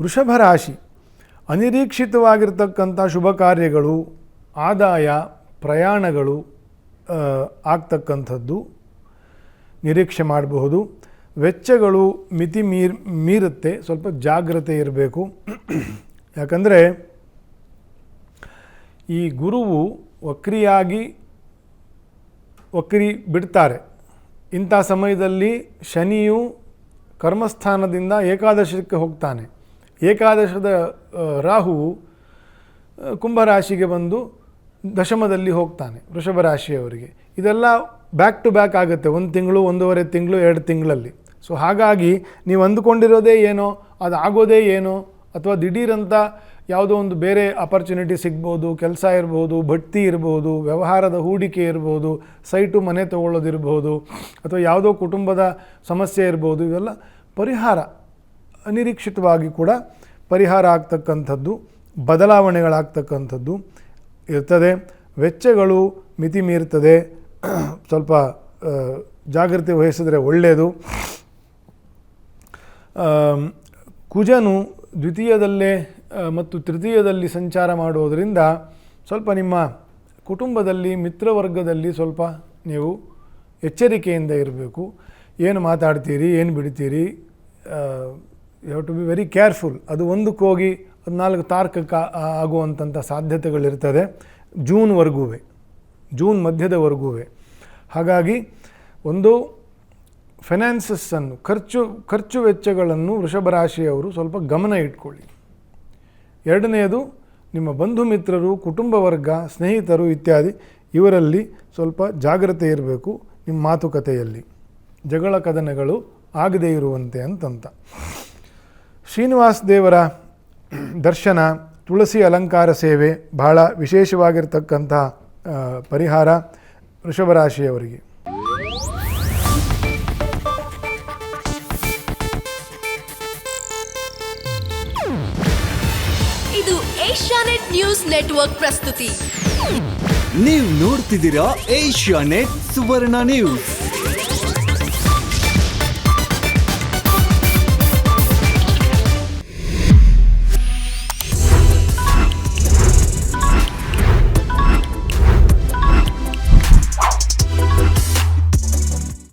ವೃಷಭ ರಾಶಿ, ಅನಿರೀಕ್ಷಿತವಾಗಿರ್ತಕ್ಕಂಥ ಶುಭ ಕಾರ್ಯಗಳು, ಆದಾಯ, ಪ್ರಯಾಣಗಳು ಆಗ್ತಕ್ಕಂಥದ್ದು ನಿರೀಕ್ಷೆ ಮಾಡಬಹುದು. ವೆಚ್ಚಗಳು ಮಿತಿ ಮೀರುತ್ತೆ, ಸ್ವಲ್ಪ ಜಾಗ್ರತೆ ಇರಬೇಕು. ಯಾಕಂದರೆ ಈ ಗುರುವು ವಕ್ರಿ ಬಿಡ್ತಾರೆ. ಇಂಥ ಸಮಯದಲ್ಲಿ ಶನಿಯು ಕರ್ಮಸ್ಥಾನದಿಂದ ಏಕಾದಶಕ್ಕೆ ಹೋಗ್ತಾನೆ. ಏಕಾದಶದ ರಾಹುವು ಕುಂಭರಾಶಿಗೆ ಬಂದು ದಶಮದಲ್ಲಿ ಹೋಗ್ತಾನೆ ವೃಷಭ ರಾಶಿಯವರಿಗೆ. ಇದೆಲ್ಲ ಬ್ಯಾಕ್ ಟು ಬ್ಯಾಕ್ ಆಗುತ್ತೆ, 1 ತಿಂಗಳು, 1.5 ತಿಂಗಳು, 2 ತಿಂಗಳಲ್ಲಿ. ಸೊ ಹಾಗಾಗಿ ನೀವು ಅಂದುಕೊಂಡಿರೋದೇ ಏನೋ ಅದು ಆಗೋದೇ ಏನೋ, ಅಥವಾ ದಿಢೀರಂತ ಯಾವುದೋ ಒಂದು ಬೇರೆ ಅಪರ್ಚುನಿಟಿ ಸಿಗ್ಬೋದು, ಕೆಲಸ ಇರ್ಬೋದು, ಬಡ್ತಿ ಇರ್ಬೋದು, ವ್ಯವಹಾರದ ಹೂಡಿಕೆ ಇರ್ಬೋದು, ಸೈಟು ಮನೆ ತೊಗೊಳ್ಳೋದಿರ್ಬೋದು, ಅಥವಾ ಯಾವುದೋ ಕುಟುಂಬದ ಸಮಸ್ಯೆ ಇರ್ಬೋದು. ಇವೆಲ್ಲ ಪರಿಹಾರ ಅನಿರೀಕ್ಷಿತವಾಗಿ ಕೂಡ ಪರಿಹಾರ ಆಗ್ತಕ್ಕಂಥದ್ದು, ಬದಲಾವಣೆಗಳಾಗ್ತಕ್ಕಂಥದ್ದು ಇರ್ತದೆ. ವೆಚ್ಚಗಳು ಮಿತಿ ಮೀರ್ತದೆ, ಸ್ವಲ್ಪ ಜಾಗ್ರತೆ ವಹಿಸಿದರೆ ಒಳ್ಳೆಯದು. ಕುಜನು ದ್ವಿತೀಯದಲ್ಲೇ ಮತ್ತು ತೃತೀಯದಲ್ಲಿ ಸಂಚಾರ ಮಾಡುವುದರಿಂದ ಸ್ವಲ್ಪ ನಿಮ್ಮ ಕುಟುಂಬದಲ್ಲಿ, ಮಿತ್ರವರ್ಗದಲ್ಲಿ ಸ್ವಲ್ಪ ನೀವು ಎಚ್ಚರಿಕೆಯಿಂದ ಇರಬೇಕು. ಏನು ಮಾತಾಡ್ತೀರಿ, ಏನು ಬಿಡ್ತೀರಿ, you have to be very careful. ಅದು ಒಂದಕ್ಕೆ ಹೋಗಿ 4 ತಾರ್ಕಕ್ಕೆ ಆಗುವಂಥ ಸಾಧ್ಯತೆಗಳಿರ್ತದೆ ಜೂನ್ ಮಧ್ಯದವರೆಗೂ. ಹಾಗಾಗಿ ಒಂದು ಫೈನಾನ್ಸಸ್ಸನ್ನು, ಖರ್ಚು ವೆಚ್ಚಗಳನ್ನು ವೃಷಭ ರಾಶಿಯವರು ಸ್ವಲ್ಪ ಗಮನ ಇಟ್ಕೊಳ್ಳಿ. ಎರಡನೆಯದು, ನಿಮ್ಮ ಬಂಧು ಮಿತ್ರರು, ಕುಟುಂಬ ವರ್ಗ, ಸ್ನೇಹಿತರು ಇತ್ಯಾದಿ ಇವರಲ್ಲಿ ಸ್ವಲ್ಪ ಜಾಗ್ರತೆ ಇರಬೇಕು. ನಿಮ್ಮ ಮಾತುಕತೆಯಲ್ಲಿ ಜಗಳ ಕದನಗಳು ಆಗದೇ ಇರುವಂತೆ ಅಂತಂತ. ಶ್ರೀನಿವಾಸ ದೇವರ ದರ್ಶನ, ತುಳಸಿ ಅಲಂಕಾರ ಸೇವೆ ಬಹಳ ವಿಶೇಷವಾಗಿರ್ತಕ್ಕಂಥ ಪರಿಹಾರ ವೃಷಭ ರಾಶಿಯವರಿಗೆ. ಇದು ಏಷ್ಯಾನೆಟ್ ನ್ಯೂಸ್ ನೆಟ್ವರ್ಕ್ ಪ್ರಸ್ತುತಿ. ನೀವು ನೋಡ್ತಿದ್ದೀರಾ ಏಷ್ಯಾನೆಟ್ ಸುವರ್ಣ ನ್ಯೂಸ್.